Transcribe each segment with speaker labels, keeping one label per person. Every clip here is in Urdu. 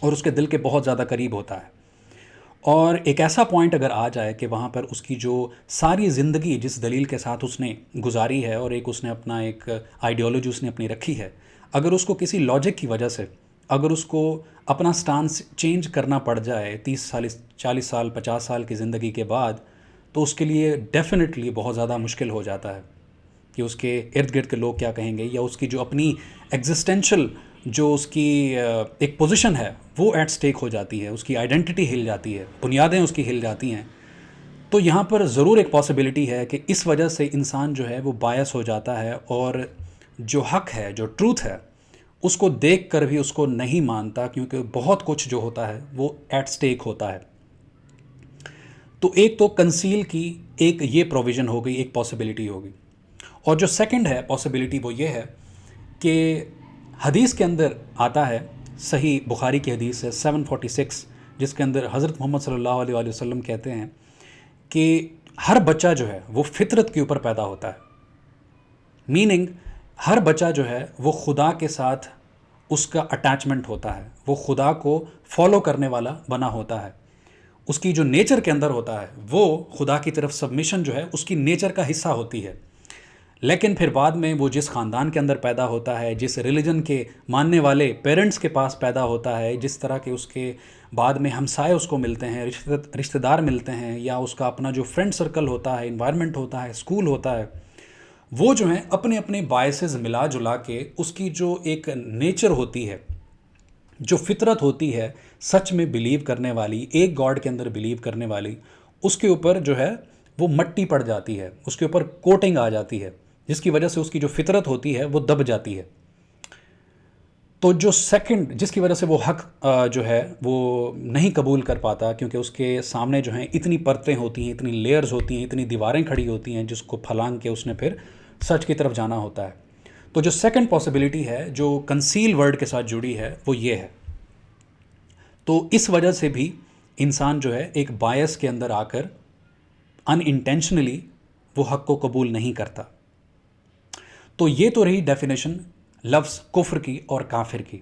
Speaker 1: اور اس کے دل کے بہت زیادہ قریب ہوتا ہے. اور ایک ایسا پوائنٹ اگر آ جائے کہ وہاں پر اس کی جو ساری زندگی جس دلیل کے ساتھ اس نے گزاری ہے اور ایک اس نے اپنا ایک آئیڈیالوجی اس نے اپنی رکھی ہے، اگر اس کو کسی لاجک کی وجہ سے اگر اس کو اپنا سٹانس چینج کرنا پڑ جائے 30 سال 40 سال 50 سال کی زندگی کے بعد، تو اس کے لیے ڈیفینیٹلی بہت زیادہ مشکل ہو جاتا ہے کہ اس کے ارد گرد کے لوگ کیا کہیں گے، یا اس کی جو اپنی ایگزسٹینشل جو اس کی ایک پوزیشن ہے وہ ایٹ سٹیک ہو جاتی ہے، اس کی آئیڈینٹی ہل جاتی ہے، بنیادیں اس کی ہل جاتی ہیں. تو یہاں پر ضرور ایک پاسبلٹی ہے کہ اس وجہ سے انسان جو ہے وہ بایس ہو جاتا ہے اور جو حق ہے، جو ٹروتھ ہے، اس کو دیکھ کر بھی اس کو نہیں مانتا، کیونکہ بہت کچھ جو ہوتا ہے وہ ایٹ سٹیک ہوتا ہے. تو ایک تو کنسیل کی ایک یہ پروویژن ہو گئی، ایک پاسبلٹی ہوگی. اور جو سیکنڈ ہے پاسبلٹی وہ یہ ہے کہ حدیث کے اندر آتا ہے، صحیح بخاری کی حدیث ہے 746، جس کے اندر حضرت محمد صلی اللہ علیہ وآلہ وسلم کہتے ہیں کہ ہر بچہ جو ہے وہ فطرت کے اوپر پیدا ہوتا ہے. میننگ ہر بچہ جو ہے وہ خدا کے ساتھ اس کا اٹیچمنٹ ہوتا ہے، وہ خدا کو فالو کرنے والا بنا ہوتا ہے. اس کی جو نیچر کے اندر ہوتا ہے وہ خدا کی طرف سبمیشن جو ہے اس کی نیچر کا حصہ ہوتی ہے. لیکن پھر بعد میں وہ جس خاندان کے اندر پیدا ہوتا ہے، جس ریلیجن کے ماننے والے پیرنٹس کے پاس پیدا ہوتا ہے، جس طرح کے اس کے بعد میں ہمسائے اس کو ملتے ہیں، رشتہ دار ملتے ہیں، یا اس کا اپنا جو فرینڈ سرکل ہوتا ہے، انوائرمنٹ ہوتا ہے، اسکول ہوتا ہے، وہ جو ہیں اپنے اپنے باعث ملا جلا کے اس کی جو ایک نیچر ہوتی ہے، جو فطرت ہوتی ہے سچ میں بلیو کرنے والی، ایک گاڈ کے اندر بلیو کرنے والی، اس کے اوپر جو ہے وہ مٹی پڑ جاتی ہے، اس کے اوپر کوٹنگ آ جاتی ہے، جس کی وجہ سے اس کی جو فطرت ہوتی ہے وہ دب جاتی ہے. تو جو سیکنڈ جس کی وجہ سے وہ حق جو ہے وہ نہیں قبول کر پاتا، کیونکہ اس کے سامنے جو ہیں اتنی پرتیں ہوتی ہیں، اتنی لیئرز ہوتی ہیں، اتنی دیواریں کھڑی ہوتی ہیں، جس کو پھلانگ کے اس نے پھر سچ کی طرف جانا ہوتا ہے. تو جو سیکنڈ پاسبلٹی ہے جو کنسیل ورڈ کے ساتھ جڑی ہے وہ یہ ہے. تو اس وجہ سے بھی انسان جو ہے ایک بایس کے اندر آ کر ان انٹینشنلی وہ حق کو قبول نہیں کرتا. تو یہ تو رہی ڈیفینیشن لفظ کفر کی اور کافر کی.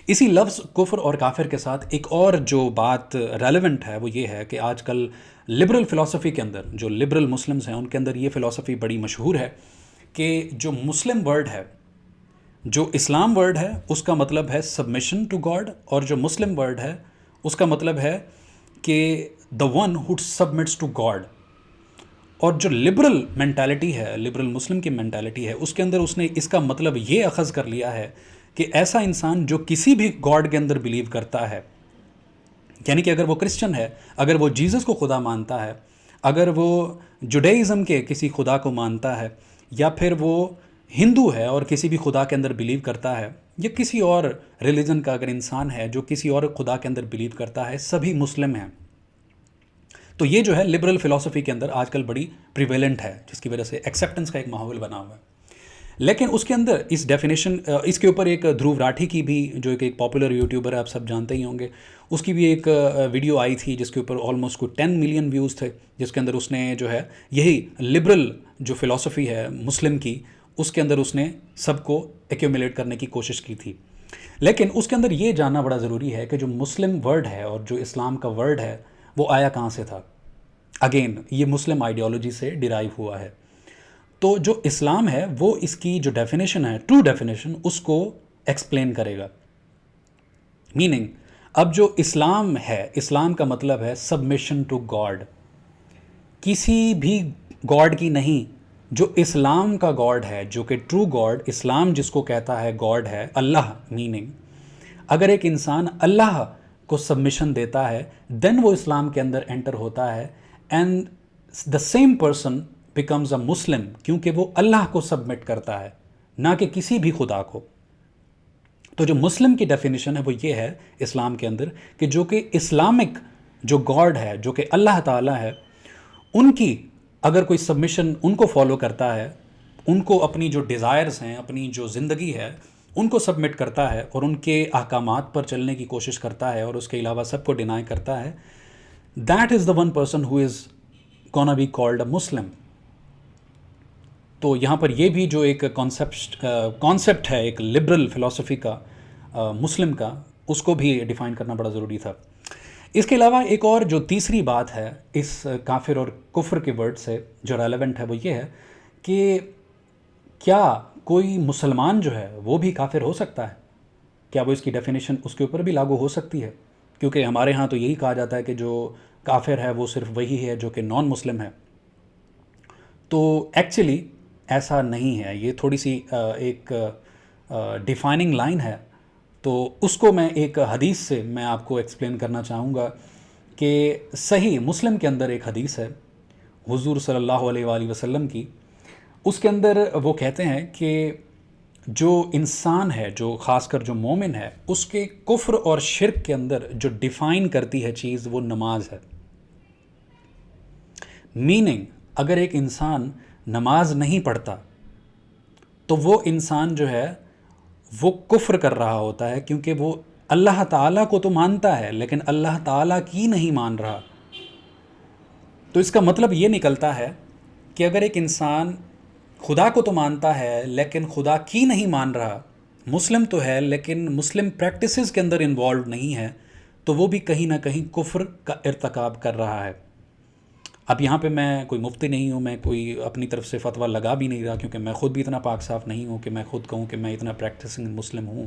Speaker 1: اسی لفظ کفر اور کافر کے ساتھ ایک اور جو بات ریلیونٹ ہے وہ یہ ہے کہ آج کل لبرل فلسفی کے اندر جو لبرل مسلمز ہیں ان کے اندر یہ فلسفی بڑی مشہور ہے کہ جو مسلم ورڈ ہے، جو اسلام ورڈ ہے، اس کا مطلب ہے سبمیشن ٹو گاڈ، اور جو مسلم ورڈ ہے اس کا مطلب ہے کہ the one who submits to God. اور جو لبرل مینٹالٹی ہے، لبرل مسلم کی مینٹالٹی ہے، اس کے اندر اس نے اس کا مطلب یہ اخذ کر لیا ہے کہ ایسا انسان جو کسی بھی گاڈ کے اندر بلیو کرتا ہے، یعنی کہ اگر وہ کرسچن ہے، اگر وہ جیزس کو خدا مانتا ہے، اگر وہ جوڈائزم کے کسی خدا کو مانتا ہے، یا پھر وہ ہندو ہے اور کسی بھی خدا کے اندر بلیو کرتا ہے، یا کسی اور ریلیجن کا اگر انسان ہے جو کسی اور خدا کے اندر بلیو کرتا ہے، سبھی مسلم ہیں. تو یہ جو ہے لبرل فلسفی کے اندر آج کل بڑی پریویلنٹ ہے، جس کی وجہ سے ایکسیپٹنس کا ایک ماحول بنا ہوا ہے. لیکن اس کے اندر اس ڈیفینیشن اس کے اوپر ایک دھروو راٹھی کی بھی جو ایک پاپولر یوٹیوبر ہے، آپ سب جانتے ہی ہوں گے، اس کی بھی ایک ویڈیو آئی تھی جس کے اوپر آلموسٹ کوئی 10 ملین ویوز تھے، جس کے اندر اس نے جو ہے یہی لبرل جو فلسفی ہے مسلم کی، اس کے اندر اس نے سب کو ایکیومولیٹ کرنے کی کوشش کی تھی. لیکن اس کے اندر یہ جاننا بڑا ضروری ہے کہ جو مسلم ورڈ ہے اور جو اسلام کا ورڈ ہے وہ آیا کہاں سے تھا. اگین یہ مسلم آئیڈیالوجی سے ڈیرائیو ہوا ہے. تو جو اسلام ہے وہ اس کی جو ڈیفینیشن ہے، ٹرو ڈیفینیشن، اس کو ایکسپلین کرے گا. میننگ اب جو اسلام ہے، اسلام کا مطلب ہے سبمیشن ٹو گاڈ، کسی بھی گاڈ کی نہیں. جو اسلام کا گاڈ ہے، جو کہ ٹرو گاڈ، اسلام جس کو کہتا ہے گاڈ ہے اللہ. میننگ اگر ایک انسان اللہ کو سبمیشن دیتا ہے دین وہ اسلام کے اندر انٹر ہوتا ہے، and the same person becomes a Muslim, کیونکہ وہ اللہ کو سبمٹ کرتا ہے، نہ کہ کسی بھی خدا کو. تو جو مسلم کی ڈیفینیشن ہے وہ یہ ہے اسلام کے اندر کہ جو کہ اسلامک جو گاڈ ہے، جو کہ اللہ تعالیٰ ہے، ان کی اگر کوئی سبمیشن ان کو فالو کرتا ہے، ان کو اپنی جو ڈیزائرز ہیں، اپنی جو زندگی ہے، ان کو سبمٹ کرتا ہے اور ان کے احکامات پر چلنے کی کوشش کرتا ہے اور اس کے علاوہ سب کو ڈینائی کرتا ہے، that is the one person who is gonna be called a Muslim. تو یہاں پر یہ بھی جو ایک کانسیپٹ ہے ایک لبرل فلسفی کا، مسلم کا، اس کو بھی ڈیفائن کرنا بڑا ضروری تھا۔ اس کے علاوہ ایک اور جو تیسری بات ہے اس کافر اور کفر کے ورڈ سے جو ریلیونٹ ہے وہ یہ ہے کہ کیا کوئی مسلمان جو ہے وہ بھی کافر ہو سکتا ہے؟ کیا وہ اس کی ڈیفینیشن اس کے اوپر بھی لاگو ہو سکتی ہے؟ کیونکہ ہمارے ہاں تو یہی کہا جاتا ہے کہ جو کافر ہے وہ صرف وہی ہے جو کہ نان مسلم ہے۔ تو ایکچولی ایسا نہیں ہے، یہ تھوڑی سی ایک ڈیفائننگ لائن ہے۔ تو اس کو میں ایک حدیث سے میں آپ کو ایکسپلین کرنا چاہوں گا کہ صحیح مسلم کے اندر ایک حدیث ہے حضور صلی اللہ علیہ وآلہ وسلم کی، اس کے اندر وہ کہتے ہیں کہ جو انسان ہے، جو خاص کر جو مومن ہے، اس کے کفر اور شرک کے اندر جو ڈیفائن کرتی ہے چیز وہ نماز ہے۔ میننگ اگر ایک انسان نماز نہیں پڑھتا تو وہ انسان جو ہے وہ کفر کر رہا ہوتا ہے، کیونکہ وہ اللہ تعالیٰ کو تو مانتا ہے لیکن اللہ تعالیٰ کی نہیں مان رہا۔ تو اس کا مطلب یہ نکلتا ہے کہ اگر ایک انسان خدا کو تو مانتا ہے لیکن خدا کی نہیں مان رہا، مسلم تو ہے لیکن مسلم پریکٹسز کے اندر انوالوڈ نہیں ہے، تو وہ بھی کہیں نہ کہیں کفر کا ارتکاب کر رہا ہے۔ اب یہاں پہ میں کوئی مفتی نہیں ہوں، میں کوئی اپنی طرف سے فتویٰ لگا بھی نہیں رہا، کیونکہ میں خود بھی اتنا پاک صاف نہیں ہوں کہ میں خود کہوں کہ میں اتنا پریکٹسنگ مسلم ہوں۔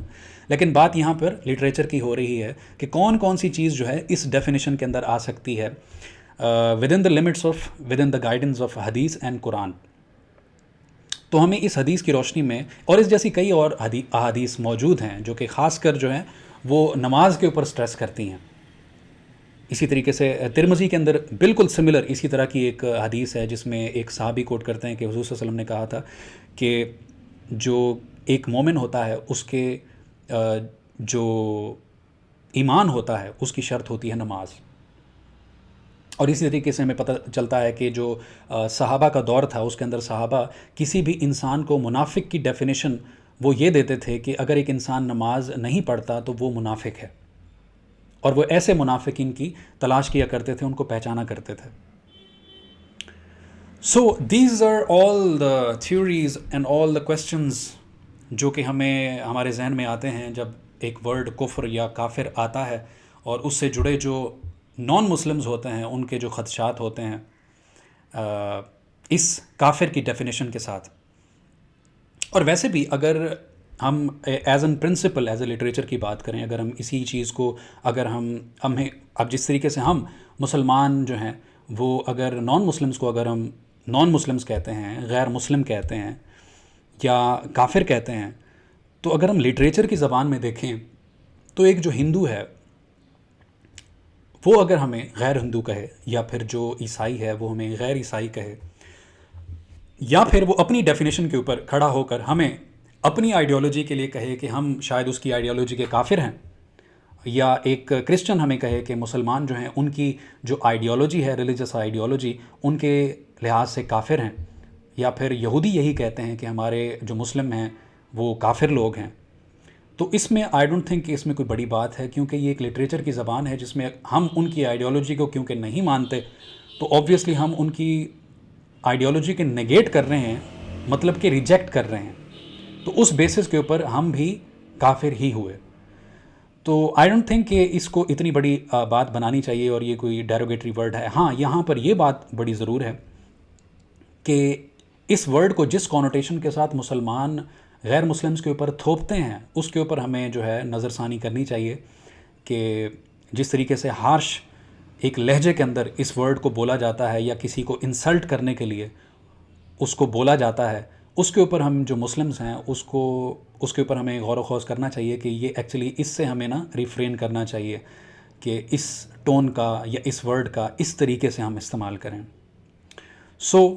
Speaker 1: لیکن بات یہاں پر لٹریچر کی ہو رہی ہے کہ کون کون سی چیز جو ہے اس ڈیفینیشن کے اندر آ سکتی ہے with in the guidance of حدیث اینڈ قرآن۔ تو ہمیں اس حدیث کی روشنی میں، اور اس جیسی کئی اور احادیث موجود ہیں جو کہ خاص کر جو ہیں وہ نماز کے اوپر سٹریس کرتی ہیں۔ اسی طریقے سے ترمذی کے اندر بالکل سملر اسی طرح کی ایک حدیث ہے جس میں ایک صحابی کوٹ کرتے ہیں کہ حضور صلی اللہ علیہ وسلم نے کہا تھا کہ جو ایک مومن ہوتا ہے اس کے جو ایمان ہوتا ہے اس کی شرط ہوتی ہے نماز۔ اور اسی طریقے سے ہمیں پتہ چلتا ہے کہ جو صحابہ کا دور تھا اس کے اندر صحابہ کسی بھی انسان کو منافق کی ڈیفینیشن وہ یہ دیتے تھے کہ اگر ایک انسان نماز نہیں پڑھتا تو وہ منافق ہے، اور وہ ایسے منافقین کی تلاش کیا کرتے تھے، ان کو پہچانا کرتے تھے۔ So these are all the theories and all the questions جو کہ ہمیں ہمارے ذہن میں آتے ہیں جب ایک ورڈ کفر یا کافر آتا ہے، اور اس سے جڑے جو نان مسلمز ہوتے ہیں ان کے جو خدشات ہوتے ہیں اس کافر کی ڈیفینیشن کے ساتھ۔ اور ویسے بھی اگر ہم as an principle as a literature کی بات کریں، اگر ہم اسی چیز کو اگر ہمیں اب جس طریقے سے ہم مسلمان جو ہیں وہ اگر نان مسلمز کو اگر ہم نان مسلمز کہتے ہیں، غیر مسلم کہتے ہیں یا کافر کہتے ہیں، تو اگر ہم لٹریچر کی زبان میں دیکھیں تو ایک جو ہندو ہے وہ اگر ہمیں غیر ہندو کہے، یا پھر جو عیسائی ہے وہ ہمیں غیر عیسائی کہے، یا پھر وہ اپنی ڈیفینیشن کے اوپر کھڑا ہو کر ہمیں اپنی آئیڈیالوجی کے لیے کہے کہ ہم شاید اس کی آئیڈیالوجی کے کافر ہیں، یا ایک کرسچن ہمیں کہے کہ مسلمان جو ہیں ان کی جو آئیڈیالوجی ہے ریلیجس آئیڈیالوجی ان کے لحاظ سے کافر ہیں، یا پھر یہودی یہی کہتے ہیں کہ ہمارے جو مسلم ہیں وہ کافر لوگ ہیں، تو اس میں آئی ڈونٹ تھنک کہ اس میں کوئی بڑی بات ہے، کیونکہ یہ ایک لٹریچر کی زبان ہے جس میں ہم ان کی آئیڈیالوجی کو کیونکہ نہیں مانتے تو آبویسلی ہم ان کی آئیڈیالوجی کے نگیٹ کر رہے ہیں، مطلب کہ ریجیکٹ کر رہے ہیں، تو اس بیسس کے اوپر ہم بھی کافر ہی ہوئے۔ تو آئی ڈونٹ تھنک کہ اس کو اتنی بڑی بات بنانی چاہیے اور یہ کوئی ڈیروگیٹری ورڈ ہے۔ ہاں یہاں پر یہ بات بڑی ضرور ہے کہ اس ورڈ کو جس کونوٹیشن کے ساتھ مسلمان غیر مسلمز کے اوپر تھوپتے ہیں اس کے اوپر ہمیں جو ہے نظر ثانی کرنی چاہیے کہ جس طریقے سے ہارش ایک لہجے کے اندر اس ورڈ کو بولا جاتا ہے یا کسی کو انسلٹ کرنے کے لیے اس کو بولا جاتا ہے، اس کے اوپر ہم جو مسلمز ہیں اس کے اوپر ہمیں غور و خوض کرنا چاہیے کہ یہ ایکچولی اس سے ہمیں نا ریفرین کرنا چاہیے کہ اس ٹون کا یا اس ورڈ کا اس طریقے سے ہم استعمال کریں۔ سو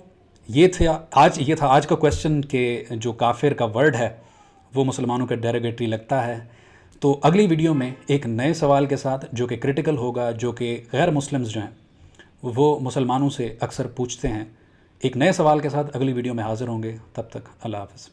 Speaker 1: یہ تھا آج کا کویسچن کہ جو کافر کا ورڈ ہے وہ مسلمانوں کا ڈیروگیٹری لگتا ہے۔ تو اگلی ویڈیو میں ایک نئے سوال کے ساتھ جو کہ کریٹیکل ہوگا، جو کہ غیر مسلمز جو ہیں وہ مسلمانوں سے اکثر پوچھتے ہیں، ایک نئے سوال کے ساتھ اگلی ویڈیو میں حاضر ہوں گے۔ تب تک اللہ حافظ۔